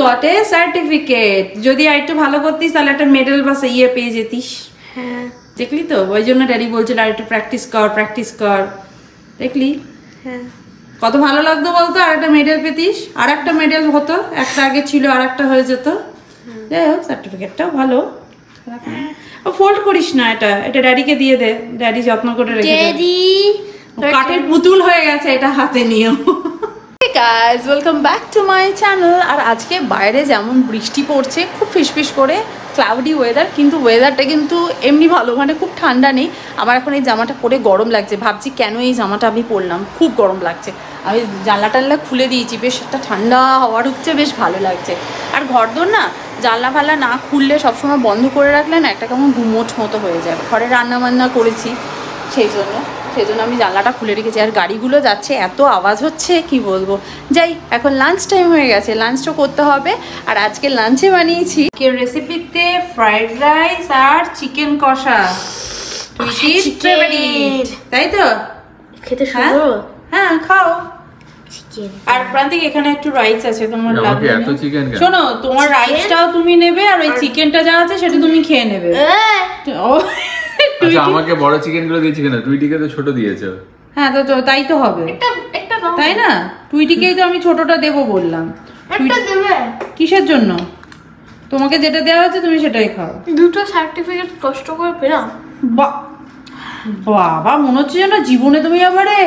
Got A certificate. যদি আর একটু ভালো করতিস তাহলে একটা মেডেল বা ইয়ে পেয়ে যেতিস। হ্যাঁ দেখলি তো, ওই জন্য ড্যাডি বলছিল আর একটু প্র্যাকটিস কর। দেখলি হ্যাঁ কত ভালো লাগতো বলতো, আর একটা মেডেল পেতিস। আর একটা মেডেল হতো, একটা আগে ছিল আর একটা হয়ে যেত। যাই হোক সার্টিফিকেটটাও ভালো, ফোল্ড করিস না, এটা ড্যাডিকে দিয়ে দে, ড্যাডি যত্ন করে রেখে ড্যাডি কাঠের পুতুল হয়ে গেছে, এটা হাতে নিও। Guys welcome back to my channel. আর আজকে বাইরে যেমন বৃষ্টি পড়ছে, খুব ফিসফিস করে ক্লাউডি ওয়েদার, কিন্তু ওয়েদারটা কিন্তু এমনি ভালো, মানে খুব ঠান্ডা নেই। আমার এখন এই জামাটা পরে গরম লাগছে, ভাবছি কেন এই জামাটা আমি পরলাম, খুব গরম লাগছে। আমি জানলা টানলা খুলে দিয়েছি, বেশ একটা ঠান্ডা হাওয়া ঢুকছে, বেশ ভালো লাগছে। আর ঘরদোর না জানলা ফাল্লা না খুললে, সবসময় বন্ধ করে রাখলে না একটা কেমন গুমোট মতো হয়ে যায়। ঘরে রান্না বান্না করেছি সেই জন্য আমি জানলাটা খুলে রেখেছি। আর গাড়িগুলো যাচ্ছে, এত আওয়াজ হচ্ছে কি বলবো। যাই, এখন লাঞ্চ টাইম হয়ে গেছে, লাঞ্চটা করতে হবে। আর আজকে লাঞ্চে বানিয়েছি রেসিপিতে ফ্রাইড রাইস আর চিকেন কষা, তাই তো? খেতে শুরু? হ্যাঁ খাও। চিকেন আর প্রান্তিক এখানে একটু রাইস আছে, তোমার লাগবে? এত চিকেন কেন? শোনো, তোমার রাইসটাও তুমি নেবে, আর ওই চিকেনটা যা আছে সেটা তুমি খেয়ে নেবে। আচ্ছা, আমাকে বড় চিকেন গুলো দিয়েছি কেন? টুইটিকে তো ছোট দিয়েছো। হ্যাঁ তো তাই তো হবে, তাই না? টুইটিকেই তো আমি ছোটটা দেবো বললাম। কিসের জন্য? তোমাকে যেটা দেওয়া হচ্ছে তুমি সেটাই খাও। দুটো সার্টিফিকেট কষ্ট করে পেলাম। বাবা, মনে হচ্ছে যেন জীবনে তুমি এবারে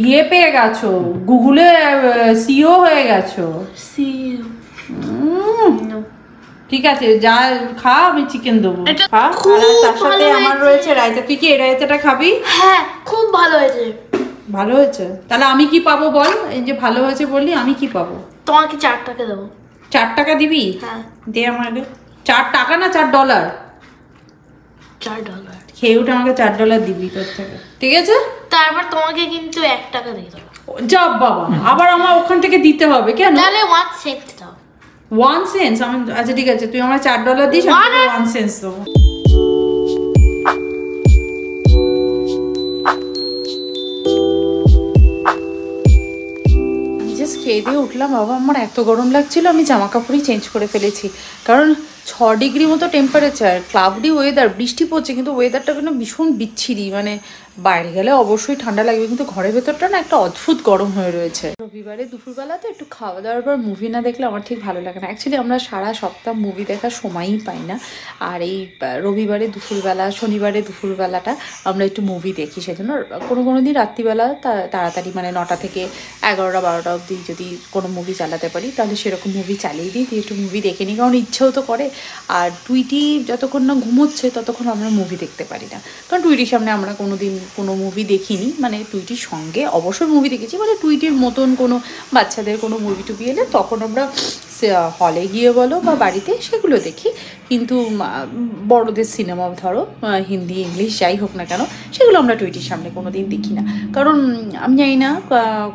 ইয়ে পেয়ে গেছো, গুগলে সিও হয়ে গেছো। ঠিক আছে, যা খা, আমি চিকেন দেবো, খা। আর তার সাথে আমার রয়েছে রায়তা। তুই কি এই রায়তাটা খাবি? হ্যাঁ খুব ভালো হয়েছে। ভালো হয়েছে? তাহলে আমি কি পাবো বল? এই যে ভালো হয়েছে বললি, আমি কি পাবো? তোমাকে 4 টাকা দেবো। 4 টাকা দিবি? হ্যাঁ দে আমাকে। 4 টাকা না, $4। $4 খেয়ে উঠে আমাকে $4 দিবি তোর থেকে, ঠিক আছে? তারপর তোমাকে কিন্তু 1 টাকা দিয়ে দেবো। যা বাবা, আবার আমার ওখান থেকে দিতে হবে কেন? তাহলে 1 সেন্ট দাও। 1 সেন্ট? আচ্ছা ঠিক আছে, তুই আমার $4 দিস, আমি 1 সেন্ট দেবো। খেয়ে দিয়ে উঠলাম, বাবা আমার এত গরম লাগছিল, আমি জামা কাপড়ই চেঞ্জ করে ফেলেছি। কারণ 6 ডিগ্রি মতো টেম্পারেচার, ক্লাউডি ওয়েদার, বৃষ্টি পড়ছে, কিন্তু ওয়েদারটা কিন্তু ভীষণ বিচ্ছিরি। মানে বাইরে গেলে অবশ্যই ঠান্ডা লাগবে, কিন্তু ঘরের ভেতরটা না একটা অদ্ভুত গরম হয়ে রয়েছে। রবিবারে দুপুরবেলা তো একটু খাওয়া দাওয়ার পর মুভি না দেখলে আমার ঠিক ভালো লাগে না। অ্যাকচুয়ালি আমরা সারা সপ্তাহ মুভি দেখার সময়ই পাই না, আর এই রবিবারে দুপুরবেলা, শনিবারে দুপুরবেলাটা আমরা একটু মুভি দেখি। সেজন্য কোনো দিন রাত্রিবেলা তাড়াতাড়ি, মানে 9টা থেকে 11টা 12টা অবধি যদি কোনো মুভি চালাতে পারি, তাহলে সেরকম মুভি চালিয়ে দিই, দিয়ে একটু মুভি দেখে নিই। কারণ ইচ্ছেও তো করে। আর টুইটি যতক্ষণ না ঘুমোচ্ছে ততক্ষণ আমরা মুভি দেখতে পারি না, কারণ টুইটির সামনে আমরা কোনো মুভি দেখিনি। মানে টুইটির সঙ্গে অবশ্যই মুভি দেখেছি, মানে টুইটির মতন কোনো বাচ্চাদের কোনো মুভি টুভি এলে তখন আমরা হলে গিয়ে বলো বা বাড়িতে সেগুলো দেখি। কিন্তু বড়দের সিনেমা ধরো হিন্দি ইংলিশ যাই হোক না কেন, সেগুলো আমরা টুইটির সামনে কোনো দিন দেখি না। কারণ আমি জানি না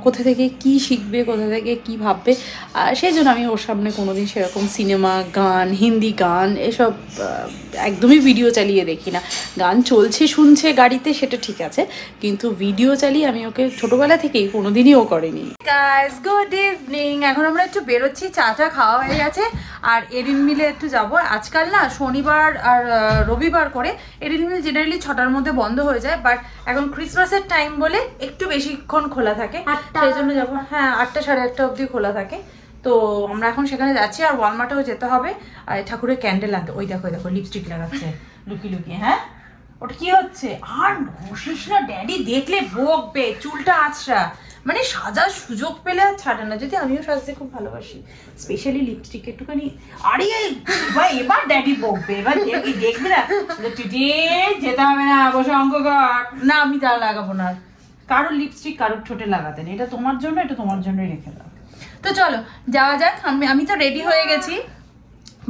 কোথা থেকে কি শিখবে, কোথা থেকে কি ভাববে, সেই জন্য আমি ওর সামনে কোনো দিন সেরকম সিনেমা, গান, হিন্দি গান এসব একদমই ভিডিও চালিয়ে দেখি না। গান চলছে শুনছে গাড়িতে সেটা ঠিক আছে, কিন্তু ভিডিও চালিয়ে আমি ওকে ছোটোবেলা থেকেই কোনো দিনই ও করেনি। গাইস গুড ইভিনিং, এখন আমরা একটু বেরোচ্ছি, চা খাওয়া হয়ে গেছে। আর এরিন মিলে একটু যাব। আজকাল না শনিবার আর রবিবার করে এরিন মিল জেনারেলি 6টার মধ্যে বন্ধ হয়ে যায়, বাট এখন ক্রিসমাসের টাইম বলে একটু বেশিক্ষণ খোলা থাকে, সেই জন্য যাবো। হ্যাঁ 8টা সাড়ে 8টা অবধি খোলা থাকে। তো আমরা এখন সেখানে যাচ্ছি। আর ওয়ালমার্টেও যেতে হবে, আর ঠাকুরের ক্যান্ডেল আনতে। ওই দেখো লিপস্টিক লাগাচ্ছে লুকিয়ে লুকিয়ে। হ্যাঁ ওটা কি হচ্ছে? আর ঘষিস না, ড্যাডি দেখলে বকবে। চুলটা আছড়া, মানে সাজার সুযোগ পেলে আর ছাড়ে না। যদি আমিও সাজতে খুব ভালোবাসি, স্পেশালি লিপস্টিক একটুখানি। আরে ভাই এবার ড্যাডি বকবে, এবার দেখবে না, যেতে হবে না, বসে অঙ্ক কর। না আমি যা লাগাবো না, কারোর লিপস্টিক কারোর ঠোঁটে লাগাতে নেই, এটা তোমার জন্য, এটা তোমার জন্যই রেখে দাও। তো চলো যাওয়া যাক। আমি তো রেডি হয়ে গেছি,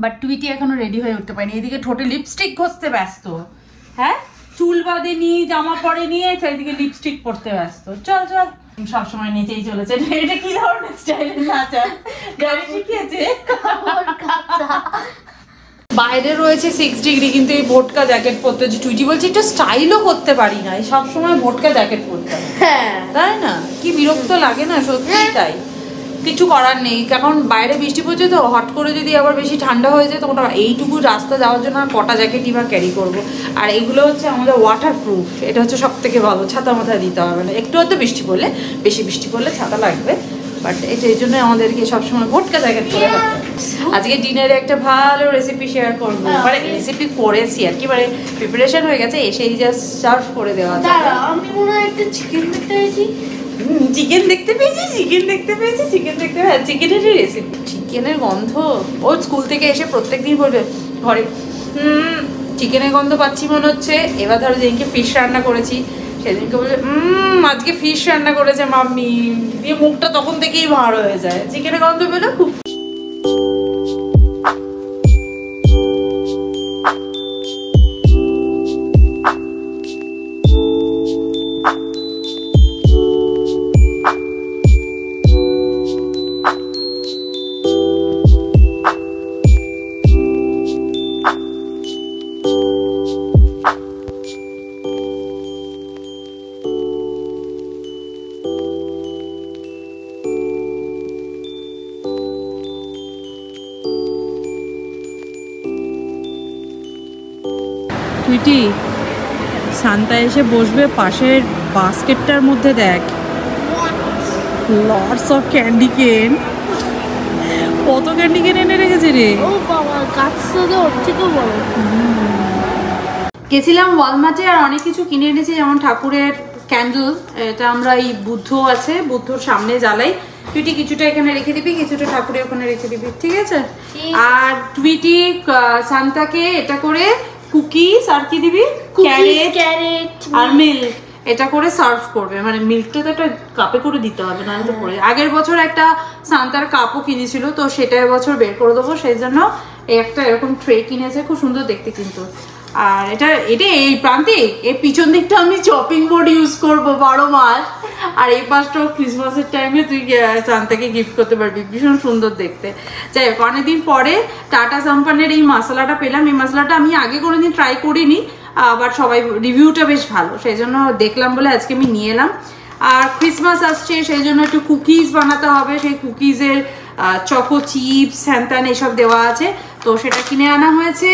বাট টুইটি এখনো রেডি হয়ে উঠতে পারিনি। এদিকে ঠোঁটে লিপস্টিক ঘষতে ব্যস্ত, হ্যাঁ চুল বাঁধে নি, জামা পরে নিয়ে, চারিদিকে লিপস্টিক পরতে ব্যস্ত। চল সবসময় নিচেই চলেছে। এটা কি ধরনের স্টাইলের নাচা? গাড়ি শিখিয়েছে? বাইরে রয়েছে 6 ডিগ্রি, কিন্তু এই ভোটকা জ্যাকেট পরতে হচ্ছে। টুইটি বলছে একটু স্টাইলও করতে পারি না, সবসময় ভোটকা জ্যাকেট পরতে হয়। হ্যাঁ তাই না? কি বিরক্ত লাগে না, সত্যি তাই। কিছু করার নেই, কারণ বাইরে বৃষ্টি পড়ছে তো, হট করে যদি আবার বেশি ঠান্ডা হয়ে যায় তখন এইটুকু রাস্তা যাওয়ার জন্য আর কটা জ্যাকেটই বা ক্যারি করবো। আর এগুলো হচ্ছে আমাদের ওয়াটার প্রুফ, এটা হচ্ছে সব থেকে ভালো, ছাতা মাথায় দিতে হবে না। একটু হয়তো বৃষ্টি পড়লে, বেশি বৃষ্টি পড়লে ছাতা লাগবে, বাট এই জন্য আমাদেরকে সবসময় ভোটকা জ্যাকেট পরে থাকতে হবে। আজকে ডিনারে একটা ভালো রেসিপি শেয়ার করবো, মানে রেসিপি করেছি আর কি, মানে প্রিপারেশন হয়ে গেছে, এসেই জাস্ট সার্ভ করে দেওয়া যায়। আমি মনে হয় একটা চিকেন দেখতে পেয়েছি। চিকেন দেখতে পেয়েছি, চিকেনের রেসিপি, চিকেনের গন্ধ। ও স্কুল থেকে এসে প্রত্যেকদিন বলবে ঘরে চিকেনের গন্ধ পাচ্ছি মনে হচ্ছে। এবার ধরো যেদিনকে ফিশ রান্না করেছি সেদিনকে বলবে আজকে ফিশ রান্না করেছে মাম্মি, দিয়ে মুখটা তখন থেকেই ভার হয়ে যায় চিকেনের গন্ধ পেলে খুব। সুইটি, শান্তা এসে বসবে পাশের বাস্কেটটার মধ্যে, দেখ লটস অফ ক্যান্ডি কেন, কত ক্যান্ডি কেন এনে রেখেছে রে। ও বাবা, গাছটা তো ওর থেকেও বড়। গেছিলাম ওয়ালমার্টে আর অনেক কিছু কিনে এনেছি, যেমন ঠাকুরের ক্যান্ডেল, এটা আমরা এই বুদ্ধ আছে, বুদ্ধর সামনে জ্বালাই। টুইটি কিছুটা এখানে রেখে দিবি, কিছুটা ঠাকুরের ওখানে রেখে দিবি, ঠিক আছে? আর টুইটি শান্তাকে এটা করে কুকিজ আর কি দিবি, ক্যারেট আর মিল্ক, এটা করে সার্ভ করবে। মানে মিল্কটা তো একটা কাপে করে দিতে হবে, না তো পরে। আগের বছর একটা শান্তার কাপও কিনেছিল, তো সেটা এবছর বের করে দেবো, সেই জন্য একটা এরকম ট্রে কিনেছে, খুব সুন্দর দেখতে কিন্তু। আর এটা এই প্রান্তে এর পিছন দিকটা আমি চপিং বোর্ড ইউজ করবো 12 মাস, আর এই পাশটাও ক্রিসমাসের টাইমে তুই শান্তাকে গিফট করতে পারবি, ভীষণ সুন্দর দেখতে। যাই হোক, অনেকদিন পরে টাটা সাম্পানের এই মশলাটা পেলাম। এই মশলাটা আমি আগে কোনোদিন ট্রাই করিনি, বাট সবাই রিভিউটা বেশ ভালো, সেই জন্য দেখলাম বলে আজকে আমি নিয়ে এলাম। আর ক্রিসমাস আসছে, সেই জন্য একটু কুকিজ বানাতে হবে, সেই কুকিজের চকো চিপস হ্যান এসব দেওয়া আছে, তো সেটা কিনে আনা হয়েছে।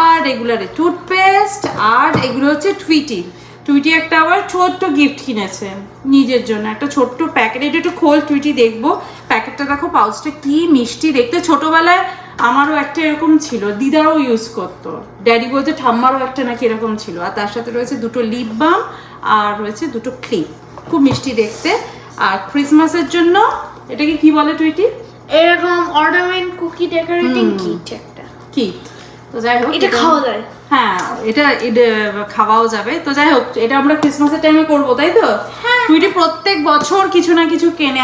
আর রেগুলারে টুথপেস্ট, আর এগুলো হচ্ছে টুইটি একটা আবার ছোট্ট গিফট কিনেছে নিজের জন্য, একটা ছোট্ট প্যাকেট। এটা একটু খোল টুইটি, দেখবো প্যাকেটটা, দেখো পাউচটা কি মিষ্টি দেখতে। ছোটবেলায় আমারও একটা এরকম ছিল, দিদারও ইউজ করতো, ড্যাডি বলছে ঠাম্মারও একটা নাকি এরকম ছিল। আর তার সাথে রয়েছে দুটো লিপ বাম আর রয়েছে দুটো ক্লিপ, খুব মিষ্টি দেখতে। আর ক্রিসমাসের জন্য এটাকে কি বলে টুইটি? এরকম অর্নামেন্ট কুকি ডেকোরেটিং কিট একটা কিট। তো যাই হোক, এটা খাওয়া যায়। হ্যাঁ, এটা খাওয়াও যাবে। তো যাই হোক, এটা আমরা ক্রিসমাসের টাইমে করবো, তাই তো? টুইটি প্রত্যেক বছর কিছু না কিছু কেনে।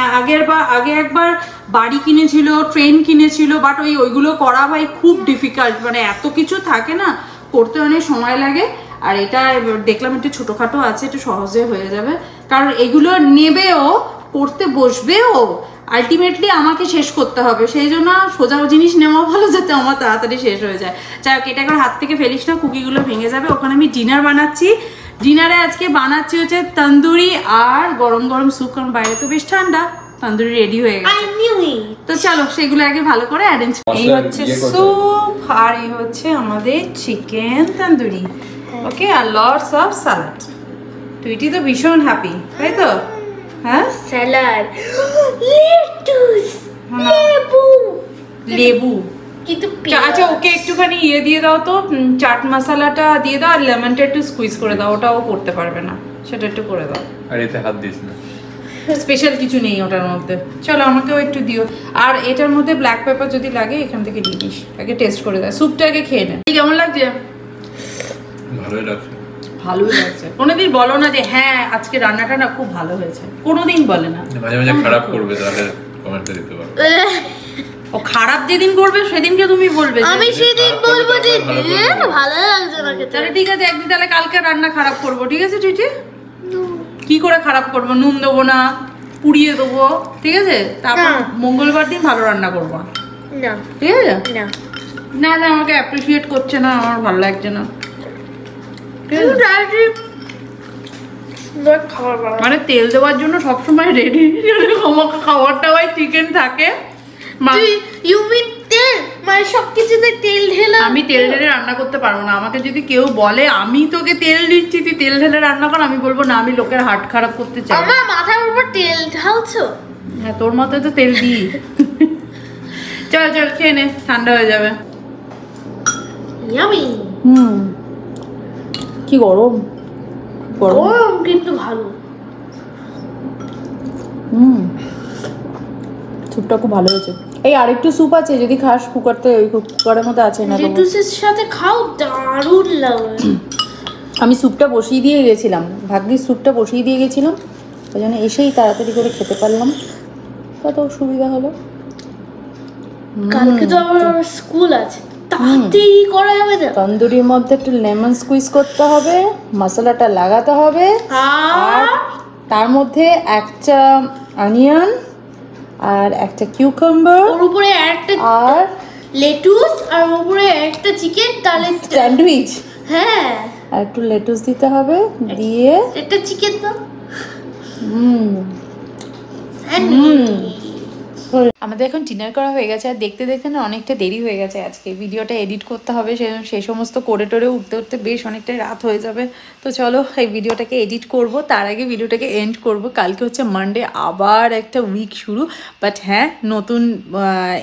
আগে একবার বাড়ি কিনেছিল, ট্রেন কিনেছিল, বাট ওইগুলো করা ভাই খুব ডিফিকাল্ট, মানে এত কিছু থাকে না, করতে অনেক সময় লাগে। আর এটা দেখলাম একটু ছোটোখাটো আছে, একটু সহজে হয়ে যাবে, কারণ এগুলো নেবেও, পড়তে বসবেও, আলটিমেটলি আমাকে শেষ করতে হবে, সেই জন্য সোজা জিনিস নেওয়া ভালো, যাতে আমার তাড়াতাড়ি শেষ হয়ে যায়। যাই হোক, এটা একবার হাত থেকে ফেলিস না, কুকিগুলো ভেঙে যাবে। ওখানে আমি ডিনার বানাচ্ছি। ডিনারে আজকে বানাচ্ছি হচ্ছে তন্দুরি আর গরম গরম স্যুপ, কারণ বাইরে তো বেশ ঠান্ডা। তন্দুরি রেডি হয়ে গেছে, তো চলো সেগুলো আগে ভালো করে অ্যারেঞ্জ। এই হচ্ছে স্যুপ, আর এই হচ্ছে আমাদের chicken tandoori, okay, are lots of salad. Tweety তো ভীষণ হ্যাপি, তাই তো? হ্যাঁ, স্যালাড, লেটুস, লেবু। কিন্তু আচ্ছা, ওকে একটুখানি ইয়ে দিয়ে দাও তো, চাট মশলাটা দিয়ে দাও, আর লেমনটা একটু স্কুইজ করে দাও, ওটাও করতে পারবে না, সেটা একটু করে দাও। আর এতে হাত দিস না, স্পেশাল কিছু নেই ওটার মধ্যে। চলো আমাকেও একটু দিও। আর এটার মধ্যে ব্ল্যাক পেপার যদি লাগে এখান থেকে দিয়ে দিস, আগে টেস্ট করে দেয়। স্যুপটা আগে খেয়ে নে, কেমন লাগছে? ভালোই লাগছে, ভালোই লাগছে। কোনোদিন বলো না যে হ্যাঁ আজকে রান্নাটা না খুব ভালো হয়েছে, কোনোদিন বলে না। মাঝে মাঝে খারাপ করবে, তাহলে কমেন্টে দিতে পারো। ও খারাপ যেদিন করবে সেদিনকে তুমি বলবে, আমি সেদিন বলবো যে ভালো লাগছে না খেতে। তাহলে ঠিক আছে, একদিন তাহলে কালকে রান্না খারাপ করবো, ঠিক আছে? ঠিক কি করে খারাপ করবো? নুন দেবো না, পুড়িয়ে দেবো, ঠিক আছে? তারপর মঙ্গলবার দিন ভালো রান্না করবো, না ঠিক আছে? না না না, আমাকে অ্যাপ্রিসিয়েট করছে না, আমার ভালো লাগছে না। দেখ খাবার বানানো। মানে তেল দেওয়ার জন্য সবসময় রেডি, আমাকে খাবারটা হয় চিকেন থাকে। ইউ মিন তেল, মানে সবকিছুতে তেল ঢেলা। আমি তেল ঢেলে রান্না করতে পারবো না। আমাকে যদি কেউ বলে আমি তোকে তেল দিচ্ছি তুই তেল ঢেলে রান্না কর, আমি বলবো না, আমি লোকের হার্ট খারাপ করতে চাই। আমার মাথার উপর তেল ঢালছো? হ্যাঁ, তোর মাথায় তো তেল দিই। চল চল খেয়ে নে, ঠান্ডা হয়ে যাবে। ইয়ামি। কি গরম গরম কিন্তু ভালো। স্যুপটা খুব ভালো হয়েছে। এই আরেকটু স্যুপ আছে, যদি খাস কুকারতে, ওই কুকারের মধ্যে আছে না? লেটুসের সাথে খাও, দারুণ লাগে। আমি স্যুপটা বসিয়ে দিয়ে গেছিলাম, ভাগ্যিস স্যুপটা বসিয়ে দিয়ে গেছিলাম, ওই জন্য এসেই তাড়াতাড়ি করে খেতে পারলাম, কত সুবিধা হলো। কালকে তো আবার স্কুল আছে, তাড়াতাড়ি করা যাবে না? তন্দুরির মধ্যে একটু লেমন স্কুইজ করতে হবে, মশলাটা লাগাতে হবে, আর তার মধ্যে একটা অনিয়ন আর একটা কিউকাম্বার, ওর উপরে একটা আর লেটুস, আর উপরে একটা চিকেন, তাহলে স্যান্ডউইচ। হ্যাঁ, আর একটু লেটুস দিতে হবে, দিয়ে একটা চিকেন তো। আমাদের এখন ডিনার করা হয়ে গেছে, আর দেখতে দেখতে না অনেকটা দেরি হয়ে গেছে। আজকে ভিডিওটা এডিট করতে হবে, সেই সমস্ত করে টোরে উঠতে উঠতে বেশ অনেকটাই রাত হয়ে যাবে। তো চলো এই ভিডিওটাকে এডিট করব, তার আগে ভিডিওটাকে এন্ড করব। কালকে হচ্ছে মানডে, আবার একটা উইক শুরু। বাট হ্যাঁ, নতুন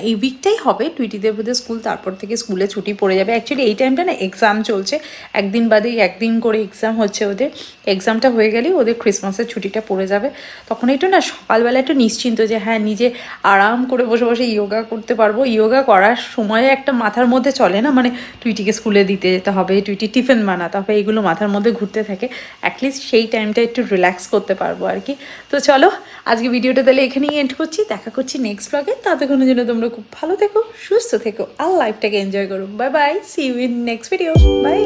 এই উইকটাই হবে টুইটিদের বোধে স্কুল, তারপর থেকে স্কুলে ছুটি পড়ে যাবে। অ্যাকচুয়ালি এই টাইমটা না এক্সাম চলছে, একদিন বাদে একদিন করে এক্সাম হচ্ছে ওদের। এক্সামটা হয়ে গেলেই ওদের ক্রিসমাসের ছুটিটা পড়ে যাবে, তখন একটু না সকালবেলা একটু নিশ্চিন্ত যে হ্যাঁ নিজে আরাম করে বসে বসে ইয়োগা করতে পারবো। ইয়োগা করার সময় একটা মাথার মধ্যে চলে না, মানে টুইটিকে স্কুলে দিতে যেতে হবে, টুইটি টিফিন বানাতে হবে, এগুলো মাথার মধ্যে ঘুরতে থাকে। অ্যাটলিস্ট সেই টাইমটা একটু রিল্যাক্স করতে পারবো আর কি। তো চলো আজকে ভিডিওটা তাহলে এখানেই এন্ড করছি, দেখা করছি নেক্সট ব্লগে। ততক্ষণের জন্য তোমরা খুব ভালো থেকো, সুস্থ থেকো, আর লাইফটাকে এনজয় করো। Bye bye, see you in next video, by.